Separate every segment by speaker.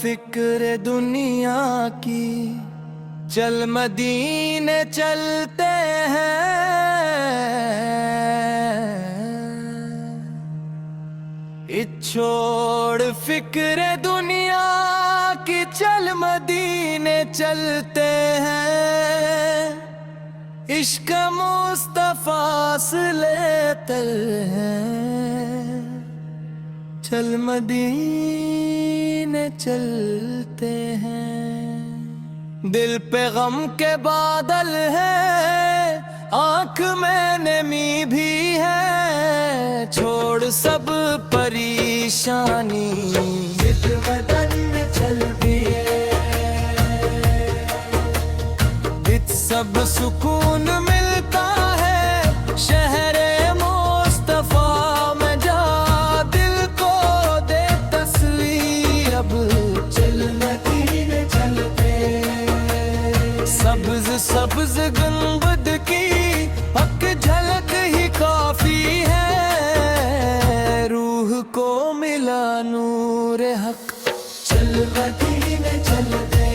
Speaker 1: فکر دنیا کی، چل مدینے چلتے ہیں، چھوڑ فکر دنیا کی، چل مدینے چلتے ہیں، عشق مصطفیٰ سے لیتے ہیں، چل مدینے چلتے ہیں۔ دل پہ غم کے بادل ہیں، آنکھ میں نمی بھی ہے، چھوڑ سب پریشانی، دل بدن میں چل دیے، سب سکون ملتا ہے، شہر مصطفیٰ میں جا، دل کو دے تصویر، اب چل مدینے چلتے، سبز سبز گنبد کی حق جھلک ہی کافی ہے، روح کو ملا نور حق، چل مدینے چلتے،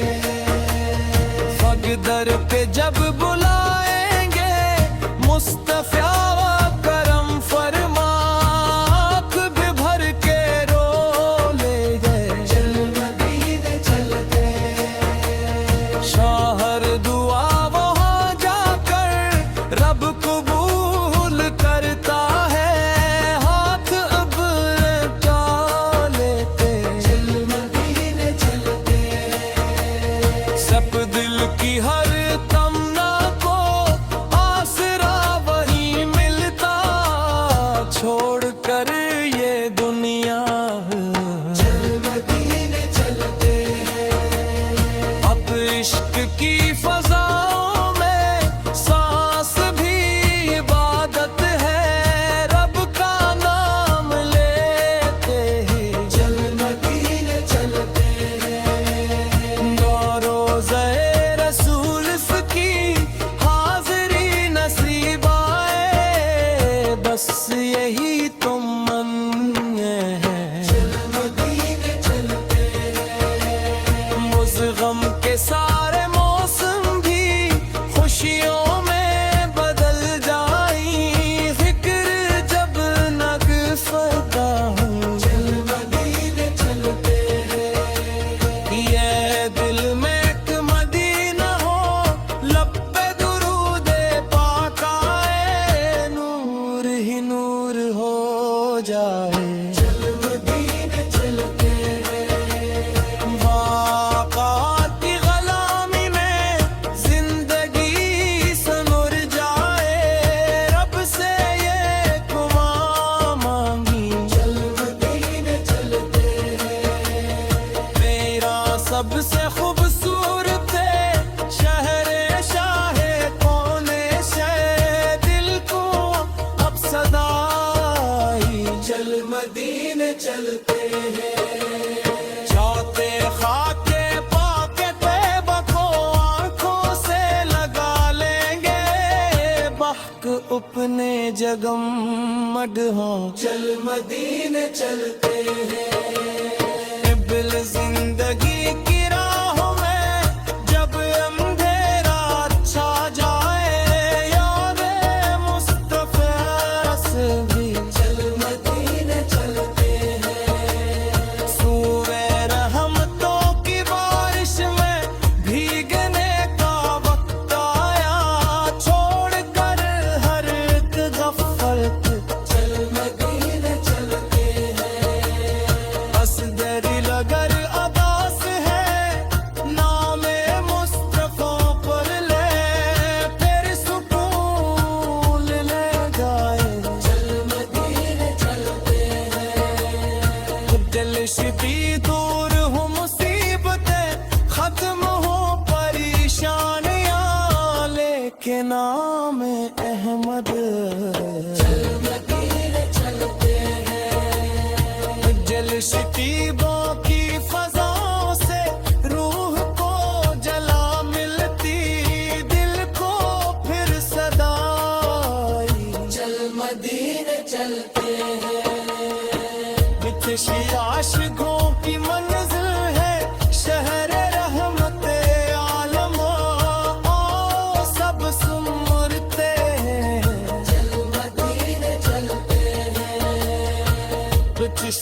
Speaker 1: در پہ جب بلائیں گے مصطفیٰ و کرم فرما، آنکھ بھی بھر کے رو لے گئے، چل مدینے چلتے، شوہر دعا وہاں جا کر رب قبول کرتا ہے، ہاتھ اب لٹا لیتے، چل مدینے چلتے، سب دل کی ہر تمنا کو آسرا وہی ملتا، چھوڑ کر یہ دنیا، چل مدینے چلتے ہیں، اب عشق کی فضاؤں میں سانس بھی عبادت ہے، رب کا نام لیتے ہیں، چل مدینے چلتے ہیں، دو روزہ بس یہی تم من ہے، چل مدینے چلتے ہیں، مز غم کے سارے موسم بھی خوشیوں میں بدل جائیں، فکر جب نگ فردا ہوں، چل مدینے چلتے ہیں، یہ دل میں ایک مدینہ ہو، لب پہ درود پاک آئے، نور ہی نور ہو جائے، چل مدینے چلتے ہیں، واقعات کی غلامی میں زندگی سنور جائے، رب سے یہ دعا مانگی، چل مدینے چلتے ہیں، میرا سب سے خوبصورت شہر شاہ کون شے، دل کو اب صدا، چل مدینے چلتے ہیں، چاہتے خاک پاک طیبہ کو آنکھوں سے لگا لیں گے، بحق اپنے جگمگ ہوں، چل مدینے چلتے ہیں، قبل زندگی کی راہوں میں جب اندھیرا چھا جائے، یاد مصطفیٰ سے بھی، چل مدینے چلتے ہیں، سورہ رحمتوں کی بارش میں بھیگنے کا وقت آیا، چھوڑ کر ہر ایک غفلت، چل مدینے چلتے ہیں، بس دل اگر اداس ہے نام مصطفیٰ پر لے، پھر سکون لے جائے، چل مدینے چلتے ہیں، دل شبی دور ہو مصیبتیں ختم ہو پریشانیاں، لیکن نام احمد، چل مدینے چلتے ہیں، جل شکیبوں کی فضاؤں سے روح کو جلا ملتی، دل کو پھر صدا، چل مدینے چلتے ہیں، عاشقوں کی منزل ہے